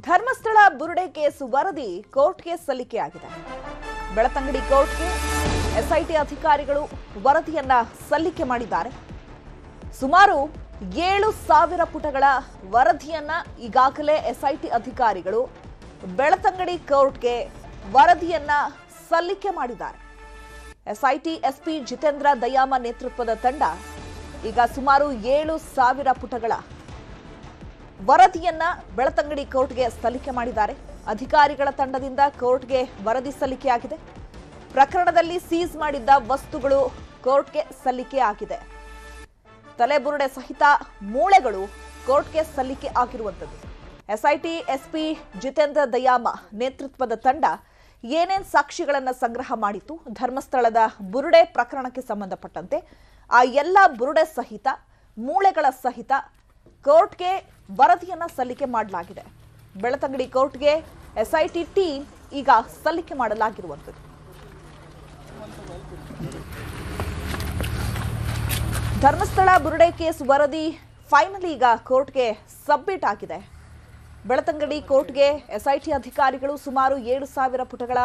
ಧರ್ಮಸ್ಥಳ ಬುರುಡೆ case ವರದಿ ಕೋರ್ಟ್ಗೆ ಸಲ್ಲಿಕೆಯಾಗಿದೆ. ಬೆಳತಂಗಡಿ ಕೋರ್ಟ್ಗೆ ಎಸ್ಐಟಿ ಅಧಿಕಾರಿಗಳು ವರದಿಯನ್ನ ಸಲ್ಲಿಕೆ ಮಾಡಿದ್ದಾರೆ. ಸುಮಾರು 7,000 ಪುಟಗಳ ವರದಿಯನ್ನ ಈಗಾಗಲೇ ಎಸ್ಐಟಿ ಅಧಿಕಾರಿಗಳು ಬೆಳತಂಗಡಿ ಕೋರ್ಟ್ಗೆ ವರದಿಯನ್ನ ಸಲ್ಲಿಕೆ ಮಾಡಿದ್ದಾರೆ. ಎಸ್ಐಟಿ ಎಸ್ಪಿ ಜಿತೇಂದ್ರ ದಯಾಮ ನೇತೃತ್ವದ ತಂಡ ಈಗ ಸುಮಾರು 7,000 ಪುಟಗಳ ವರದಿಯನ್ನ ಬೆಳತಂಗಡಿ ಕೋರ್ಟ್ಗೆ ಸಲ್ಲಿಕೆ ಮಾಡಿದ್ದಾರೆ. ಅಧಿಕಾರಿಗಳ ತಂಡದಿಂದ ಕೋರ್ಟ್ಗೆ ವರದಿ ಸಲ್ಲಿಕೆಯಾಗಿದೆ. ಪ್ರಕರಣದಲ್ಲಿ ಸೀಸ್ ಮಾಡಿದ್ದ ವಸ್ತುಗಳು ಕೋರ್ಟ್ಗೆ ಸಲ್ಲಿಕೆ ಆಗಿದೆ. ತಲೆಬುರುಡೆ ಸಹಿತ ಮೂಳೆಗಳು ಕೋರ್ಟ್ಗೆ ಸಲ್ಲಿಕೆ ಆಗಿರುವಂಥದ್ದು. ಎಸ್ಐಟಿ ಎಸ್ಪಿ ಜಿತೇಂದ್ರ ದಯಾಮ ನೇತೃತ್ವದ ತಂಡ ಏನೇನ್ ಸಾಕ್ಷಿಗಳನ್ನ ಸಂಗ್ರಹ ಮಾಡಿತ್ತು, ಧರ್ಮಸ್ಥಳದ ಬುರುಡೆ ಪ್ರಕರಣಕ್ಕೆ ಸಂಬಂಧಪಟ್ಟಂತೆ ಆ ಎಲ್ಲ ಬುರುಡೆ ಸಹಿತ ಮೂಳೆಗಳ ಸಹಿತ ಕೋರ್ಟ್ಗೆ ವರದಿಯನ್ನ ಸಲ್ಲಿಕೆ ಮಾಡಲಾಗಿದೆ. ಬೆಳತಂಗಡಿ ಕೋರ್ಟ್ಗೆ ಎಸ್ಐಟಿ ಟೀಮ್ ಈಗ ಸಲ್ಲಿಕೆ ಮಾಡಲಾಗಿರುವಂಥದ್ದು. ಧರ್ಮಸ್ಥಳ ಬುರುಡೆ ಕೇಸ್ ವರದಿ ಫೈನಲಿ ಈಗ ಕೋರ್ಟ್ಗೆ ಸಬ್ಮಿಟ್ ಆಗಿದೆ. ಬೆಳತಂಗಡಿ ಕೋರ್ಟ್ಗೆ ಎಸ್ಐಟಿ ಅಧಿಕಾರಿಗಳು ಸುಮಾರು 7,000 ಪುಟಗಳ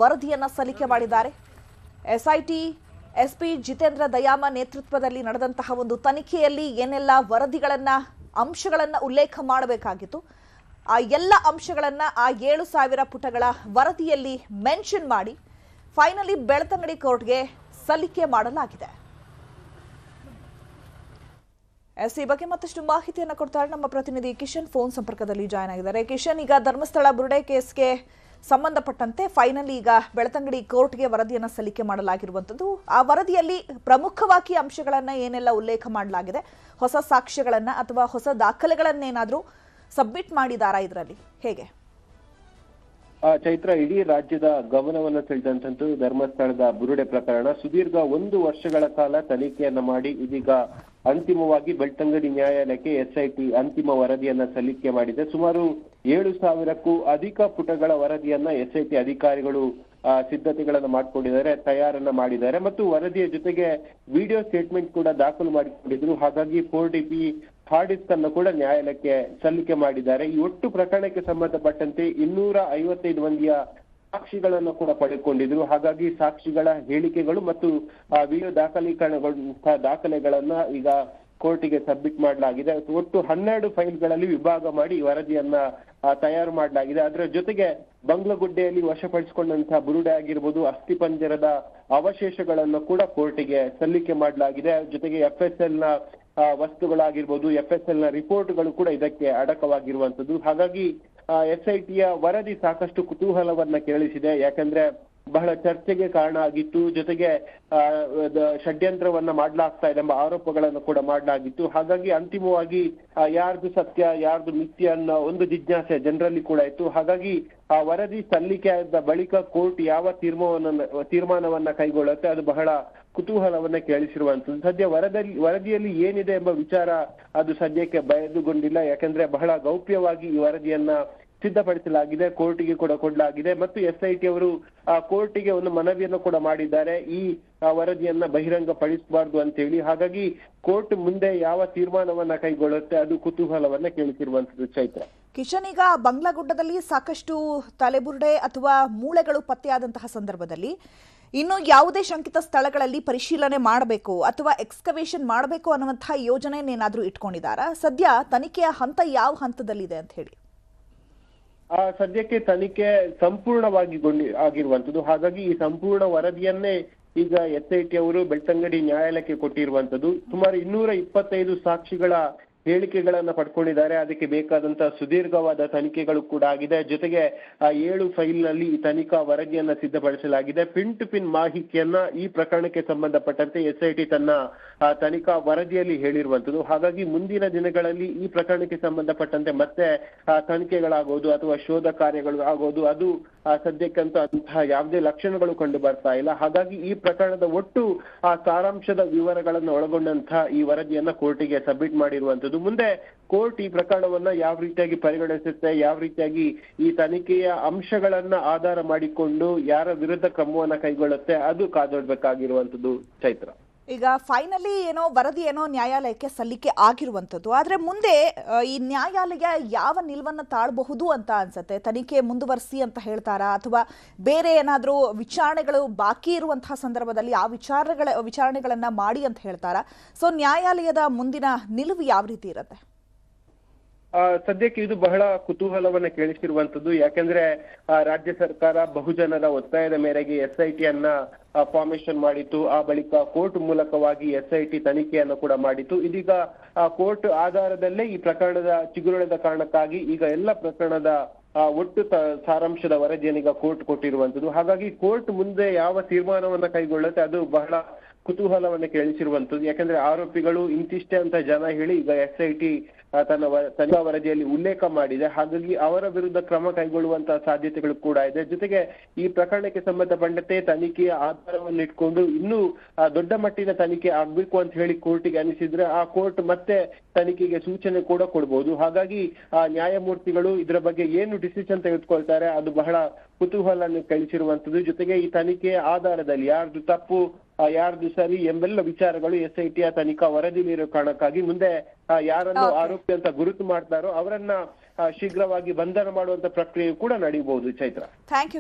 ವರದಿಯನ್ನ ಸಲ್ಲಿಕೆ ಮಾಡಿದ್ದಾರೆ. ಎಸ್ಐಟಿ ಎಸ್ಪಿ ಜಿತೇಂದ್ರ ದಯಾಮ ನೇತೃತ್ವದಲ್ಲಿ ನಡೆದಂತಹ ಒಂದು ತನಿಖೆಯಲ್ಲಿ ಏನೆಲ್ಲ ಅಂಶಗಳನ್ನ ಉಲ್ಲೇಖ ಮಾಡಬೇಕಾಗಿತ್ತು, ಆ ಎಲ್ಲ ಅಂಶಗಳನ್ನ ಆ 7,000 ಪುಟಗಳ ವರದಿಯಲ್ಲಿ ಮೆನ್ಷನ್ ಮಾಡಿ ಫೈನಲಿ ಬೆಳತಂಗಡಿ ಕೋರ್ಟ್ಗೆ ಸಲ್ಲಿಕೆ ಮಾಡಲಾಗಿದೆ. ಈ ಬಗ್ಗೆ ಮತ್ತಷ್ಟು ಮಾಹಿತಿಯನ್ನು ಕೊಡ್ತಾರೆ ನಮ್ಮ ಪ್ರತಿನಿಧಿ ಕಿಶನ್ ಫೋನ್ ಸಂಪರ್ಕದಲ್ಲಿ ಜಾಯ್ನ್ ಆಗಿದ್ದಾರೆ. ಕಿಶನ್, ಈಗ ಧರ್ಮಸ್ಥಳ ಬುರುಡೆ ಕೇಸ್ಗೆ ಸಂಬಂಧಪಟ್ಟಂತೆ ಫೈನಲಿ ಈಗ ಬೆಳತಂಗಡಿ ಕೋರ್ಟ್ಗೆ ವರದಿಯನ್ನು ಸಲ್ಲಿಕೆ ಮಾಡಲಾಗಿರುವಂಥದ್ದು. ಆ ವರದಿಯಲ್ಲಿ ಪ್ರಮುಖವಾಗಿ ಅಂಶಗಳನ್ನ ಏನೆಲ್ಲ ಉಲ್ಲೇಖ ಮಾಡಲಾಗಿದೆ, ಹೊಸ ಸಾಕ್ಷ್ಯಗಳನ್ನ ಅಥವಾ ಹೊಸ ದಾಖಲೆಗಳನ್ನೇನಾದ್ರೂ ಸಬ್ಮಿಟ್ ಮಾಡಿದಾರಾ ಇದರಲ್ಲಿ, ಹೇಗೆ? ಚೈತ್ರ, ಇಡೀ ರಾಜ್ಯದ ಗಮನವನ್ನು ಸೆಳೆದಂತದ್ದು ಧರ್ಮಸ್ಥಳದ ಬುರುಡೆ ಪ್ರಕರಣ. ಸುದೀರ್ಘ 1 ವರ್ಷಗಳ ಕಾಲ ತನಿಖೆಯನ್ನ ಮಾಡಿ ಇದೀಗ ಅಂತಿಮವಾಗಿ ಬೆಳ್ತಂಗಡಿ ನ್ಯಾಯಾಲಯಕ್ಕೆ ಎಸ್ಐಟಿ ಅಂತಿಮ ವರದಿಯನ್ನ ಸಲ್ಲಿಕೆ ಮಾಡಿದೆ. ಸುಮಾರು 7,000ಕ್ಕೂ ಅಧಿಕ ಪುಟಗಳ ವರದಿಯನ್ನ ಎಸ್ಐಟಿ ಅಧಿಕಾರಿಗಳು ಸಿದ್ಧತೆಗಳನ್ನ ಮಾಡಿಕೊಂಡಿದ್ದಾರೆ, ತಯಾರನ್ನ ಮಾಡಿದ್ದಾರೆ ಮತ್ತು ವರದಿಯ ಜೊತೆಗೆ ವಿಡಿಯೋ ಸ್ಟೇಟ್ಮೆಂಟ್ ಕೂಡ ದಾಖಲು ಮಾಡಿಕೊಂಡಿದ್ರು. ಹಾಗಾಗಿ 4DP ಹಾರ್ಡ್ ಡಿಸ್ಕ್ ಅನ್ನು ಕೂಡ ನ್ಯಾಯಾಲಯಕ್ಕೆ ಸಲ್ಲಿಕೆ ಮಾಡಿದ್ದಾರೆ. ಈ ಒಟ್ಟು ಪ್ರಕರಣಕ್ಕೆ ಸಂಬಂಧಪಟ್ಟಂತೆ 255 ಮಂದಿಯ ಸಾಕ್ಷಿಗಳನ್ನು ಕೂಡ ಪಡೆದುಕೊಂಡಿದ್ರು. ಹಾಗಾಗಿ ಸಾಕ್ಷಿಗಳ ಹೇಳಿಕೆಗಳು ಮತ್ತು ವಿಡಿಯೋ ದಾಖಲೆಗಳನ್ನ ಈಗ ಕೋರ್ಟಿಗೆ ಸಬ್ಮಿಟ್ ಮಾಡಲಾಗಿದೆ. ಒಟ್ಟು 12 ಫೈಲ್ಗಳಲ್ಲಿ ವಿಭಾಗ ಮಾಡಿ ವರದಿಯನ್ನ ತಯಾರು ಮಾಡಲಾಗಿದೆ. ಅದರ ಜೊತೆಗೆ ಬಂಗ್ಲಗುಡ್ಡೆಯಲ್ಲಿ ವಶಪಡಿಸಿಕೊಂಡಂತಹ ಬುರುಡೆ ಆಗಿರ್ಬೋದು, ಅಸ್ಥಿಪಂಜರದ ಅವಶೇಷಗಳನ್ನು ಕೂಡ ಕೋರ್ಟಿಗೆ ಸಲ್ಲಿಕೆ ಮಾಡಲಾಗಿದೆ. ಜೊತೆಗೆ FSL ನ ವಸ್ತುಗಳಾಗಿರ್ಬೋದು, FSL ನ ರಿಪೋರ್ಟ್ಗಳು ಕೂಡ ಇದಕ್ಕೆ ಅಡಕವಾಗಿರುವಂತದ್ದು. ಹಾಗಾಗಿ SITಯ ವರದಿ ಸಾಕಷ್ಟು ಕುತೂಹಲವನ್ನ ಕೇಳಿಸಿದೆ. ಯಾಕಂದ್ರೆ ಬಹಳ ಚರ್ಚೆಗೆ ಕಾರಣ ಆಗಿತ್ತು. ಜೊತೆಗೆ ಷಡ್ಯಂತ್ರವನ್ನ ಮಾಡಲಾಗ್ತಾ ಇದೆ ಎಂಬ ಆರೋಪಗಳನ್ನು ಕೂಡ ಮಾಡಲಾಗಿತ್ತು. ಹಾಗಾಗಿ ಅಂತಿಮವಾಗಿ ಯಾರ್ದು ಸತ್ಯ ಯಾರ್ದು ಮಿಥ್ಯ ಅನ್ನೋ ಒಂದು ಜಿಜ್ಞಾಸೆ ಜನರಲ್ಲಿ ಕೂಡ ಇತ್ತು. ಹಾಗಾಗಿ ಆ ವರದಿ ಸಲ್ಲಿಕೆ ಆದ ಬಳಿಕ ಕೋರ್ಟ್ ಯಾವ ತೀರ್ಮಾನವನ್ನ ಕೈಗೊಳ್ಳುತ್ತೆ ಅದು ಬಹಳ ಕುತೂಹಲವನ್ನ ಕೇಳಿಸಿರುವಂತದ್ದು. ಸದ್ಯ ವರದಿಯಲ್ಲಿ ಏನಿದೆ ಎಂಬ ವಿಚಾರ ಅದು ಸದ್ಯಕ್ಕೆ ಬಯದುಗೊಂಡಿಲ್ಲ. ಯಾಕಂದ್ರೆ ಬಹಳ ಗೌಪ್ಯವಾಗಿ ಈ ವರದಿಯನ್ನ ಸಿದ್ಧಪಡಿಸಲಾಗಿದೆ, ಕೋರ್ಟಿಗೆ ಕೂಡ ಕೊಡಲಾಗಿದೆ ಮತ್ತು SIT ಅವರು ಕೋರ್ಟಿಗೆ ಒಂದು ಮನವಿಯನ್ನು ಕೂಡ ಮಾಡಿದ್ದಾರೆ, ಈ ವರದಿಯನ್ನ ಬಹಿರಂಗ ಪಡಿಸಬಾರ್ದು ಅಂತ ಹೇಳಿ. ಹಾಗಾಗಿ ಕೋರ್ಟ್ ಮುಂದೆ ಯಾವ ತೀರ್ಮಾನವನ್ನ ಕೈಗೊಳ್ಳುತ್ತೆ ಅದು ಕುತೂಹಲವನ್ನ ಕೇಳಿಸಿರುವಂತದ್ದು. ಚೈತ್ರ, ಕಿಶನ್, ಈಗ ಬಂಗ್ಲಾಗುಡ್ಡದಲ್ಲಿ ಸಾಕಷ್ಟು ತಲೆಬುರುಡೆ ಅಥವಾ ಮೂಳೆಗಳು ಪತ್ತೆಯಾದಂತಹ ಸಂದರ್ಭದಲ್ಲಿ ಇನ್ನು ಯಾವುದೇ ಶಂಕಿತ ಸ್ಥಳಗಳಲ್ಲಿ ಪರಿಶೀಲನೆ ಮಾಡಬೇಕು ಅಥವಾ ಎಕ್ಸ್ಕವೇಷನ್ ಮಾಡಬೇಕು ಅನ್ನುವಂತಹ ಯೋಜನೆಯನ್ನೇನಾದ್ರೂ ಇಟ್ಕೊಂಡಿದ್ದಾರಾ? ಸದ್ಯ ತನಿಖೆಯ ಹಂತ ಯಾವ ಹಂತದಲ್ಲಿದೆ ಅಂತ ಹೇಳಿ? ಸದ್ಯಕ್ಕೆ ತನಿಖೆ ಸಂಪೂರ್ಣವಾಗಿ ಆಗಿರುವಂತದ್ದು. ಹಾಗಾಗಿ ಈ ಸಂಪೂರ್ಣ ವರದಿಯನ್ನೇ ಈಗ SIT ಅವರು ಬೆಳ್ತಂಗಡಿ ನ್ಯಾಯಾಲಯಕ್ಕೆ ಕೊಟ್ಟಿರುವಂತದ್ದು. ಸುಮಾರು 225 ಸಾಕ್ಷಿಗಳ ಹೇಳಿಕೆಗಳನ್ನ ಪಡ್ಕೊಂಡಿದ್ದಾರೆ. ಅದಕ್ಕೆ ಬೇಕಾದಂತಹ ಸುದೀರ್ಘವಾದ ತನಿಖೆಗಳು ಕೂಡ ಆಗಿದೆ. ಜೊತೆಗೆ 7 ಫೈಲ್ನಲ್ಲಿ ಈ ತನಿಖಾ ವರದಿಯನ್ನ ಸಿದ್ಧಪಡಿಸಲಾಗಿದೆ. ಪಿನ್ ಟು ಪಿನ್ ಮಾಹಿತಿಯನ್ನ ಈ ಪ್ರಕರಣಕ್ಕೆ ಸಂಬಂಧಪಟ್ಟಂತೆ SIT ತನ್ನ ತನಿಖಾ ವರದಿಯಲ್ಲಿ ಹೇಳಿರುವಂತದ್ದು. ಹಾಗಾಗಿ ಮುಂದಿನ ದಿನಗಳಲ್ಲಿ ಈ ಪ್ರಕರಣಕ್ಕೆ ಸಂಬಂಧಪಟ್ಟಂತೆ ಮತ್ತೆ ತನಿಖೆಗಳಾಗೋದು ಅಥವಾ ಶೋಧ ಕಾರ್ಯಗಳು ಆಗೋದು ಅದು ಸದ್ಯಕ್ಕಂತೂ ಅಂತಹ ಯಾವುದೇ ಲಕ್ಷಣಗಳು ಕಂಡು ಬರ್ತಾ ಇಲ್ಲ. ಹಾಗಾಗಿ ಈ ಪ್ರಕರಣದ ಒಟ್ಟು ಸಾರಾಂಶದ ವಿವರಗಳನ್ನು ಒಳಗೊಂಡಂತಹ ಈ ವರದಿಯನ್ನ ಕೋರ್ಟಿಗೆ ಸಬ್ಮಿಟ್ ಮಾಡಿರುವಂತದ್ದು. ಮುಂದೆ ಕೋರ್ಟ್ ಈ ಪ್ರಕರಣವನ್ನ ಯಾವ ರೀತಿಯಾಗಿ ಪರಿಗಣಿಸುತ್ತೆ, ಯಾವ ರೀತಿಯಾಗಿ ಈ ತನಿಖೆಯ ಅಂಶಗಳನ್ನ ಆಧಾರ ಮಾಡಿಕೊಂಡು ಯಾರ ವಿರುದ್ಧ ಕ್ರಮವನ್ನ ಕೈಗೊಳ್ಳುತ್ತೆ ಅದು ಕಾದೊಡ್ಬೇಕಾಗಿರುವಂತದ್ದು. ಚೈತ್ರ. ಈಗ ಫೈನಲಿ ವರದಿ ನ್ಯಾಯಾಲಯಕ್ಕೆ ಸಲ್ಲಿಕೆ ಆಗಿರುವಂಥದ್ದು. ಆದರೆ ಮುಂದೆ ಈ ನ್ಯಾಯಾಲಯ ಯಾವ ನಿಲುವನ್ನು ತಾಳಬಹುದು ಅಂತ ಅನ್ಸುತ್ತೆ? ತನಿಖೆ ಮುಂದುವರಿಸಿ ಅಂತ ಹೇಳ್ತಾರಾ, ಅಥವಾ ಬೇರೆ ಏನಾದರೂ ವಿಚಾರಣೆಗಳು ಬಾಕಿ ಇರುವಂತಹ ಸಂದರ್ಭದಲ್ಲಿ ಆ ವಿಚಾರಣೆಗಳನ್ನ ಮಾಡಿ ಅಂತ ಹೇಳ್ತಾರಾ? ಸೊ ನ್ಯಾಯಾಲಯದ ಮುಂದಿನ ನಿಲುವು ಯಾವ ರೀತಿ ಇರುತ್ತೆ? ಸದ್ಯಕ್ಕೆ ಇದು ಬಹಳ ಕುತೂಹಲವನ್ನ ಕೇಳಿಸಿರುವಂತದ್ದು. ಯಾಕೆಂದ್ರೆ ರಾಜ್ಯ ಸರ್ಕಾರ ಬಹುಜನರ ಒತ್ತಾಯದ ಮೇರೆಗೆ SIT ಅನ್ನ ಫಾರ್ಮೇಶನ್ ಮಾಡಿತ್ತು. ಆ ಬಳಿಕ ಕೋರ್ಟ್ ಮೂಲಕವಾಗಿ SIT ತನಿಖೆಯನ್ನು ಕೂಡ ಮಾಡಿತ್ತು. ಇದೀಗ ಕೋರ್ಟ್ ಆಧಾರದಲ್ಲೇ ಈ ಪ್ರಕರಣದ ಚಿಗುರಳದ ಕಾರಣಕ್ಕಾಗಿ ಈಗ ಎಲ್ಲ ಪ್ರಕರಣದ ಒಟ್ಟು ಸಾರಾಂಶದ ವರದಿಯನ್ನೀಗ ಕೋರ್ಟ್ ಕೊಟ್ಟಿರುವಂತದ್ದು. ಹಾಗಾಗಿ ಕೋರ್ಟ್ ಮುಂದೆ ಯಾವ ತೀರ್ಮಾನವನ್ನ ಕೈಗೊಳ್ಳುತ್ತೆ ಅದು ಬಹಳ ಕುತೂಹಲವನ್ನ ಕೇಳಿಸಿರುವಂತದ್ದು. ಯಾಕಂದ್ರೆ ಆರೋಪಿಗಳು ಇಂತಿಷ್ಟೇ ಅಂತ ಜನ ಹೇಳಿ ಈಗ SIT ತನ್ನ ತನಿಖಾ ವರದಿಯಲ್ಲಿ ಉಲ್ಲೇಖ ಮಾಡಿದೆ. ಹಾಗಾಗಿ ಅವರ ವಿರುದ್ಧ ಕ್ರಮ ಕೈಗೊಳ್ಳುವಂತಹ ಸಾಧ್ಯತೆಗಳು ಕೂಡ ಇದೆ. ಜೊತೆಗೆ ಈ ಪ್ರಕರಣಕ್ಕೆ ಸಂಬಂಧಪಟ್ಟಂತೆ ತನಿಖೆಯ ಆಧಾರವನ್ನು ಇಟ್ಕೊಂಡು ಇನ್ನೂ ದೊಡ್ಡ ಮಟ್ಟಿನ ತನಿಖೆ ಆಗ್ಬೇಕು ಅಂತ ಹೇಳಿ ಕೋರ್ಟಿಗೆ ಅನಿಸಿದ್ರೆ ಆ ಕೋರ್ಟ್ ಮತ್ತೆ ತನಿಖೆಗೆ ಸೂಚನೆ ಕೂಡ ಕೊಡ್ಬೋದು. ಹಾಗಾಗಿ ನ್ಯಾಯಮೂರ್ತಿಗಳು ಇದರ ಬಗ್ಗೆ ಏನು ಡಿಸಿಷನ್ ತೆಗೆದುಕೊಳ್ತಾರೆ ಅದು ಬಹಳ ಕುತೂಹಲವನ್ನು ಕಳಿಸಿರುವಂತದ್ದು. ಜೊತೆಗೆ ಈ ತನಿಖೆಯ ಆಧಾರದಲ್ಲಿ ಯಾರ್ದು ತಪ್ಪು ಯಾರ್ದು ಸರಿ ಎಂಬೆಲ್ಲ ವಿಚಾರಗಳು SIT ತನಿಖಾ ವರದಿಲಿರೋ ಕಾರಣಕ್ಕಾಗಿ ಮುಂದೆ ಯಾರನ್ನು ಆರೋಪಿ ಅಂತ ಗುರುತು ಮಾಡ್ತಾರೋ ಅವರನ್ನ ಶೀಘ್ರವಾಗಿ ಬಂಧನ ಮಾಡುವಂತ ಪ್ರಕ್ರಿಯೆ ಕೂಡ ನಡೆಯಬಹುದು. Chaitra, thank you.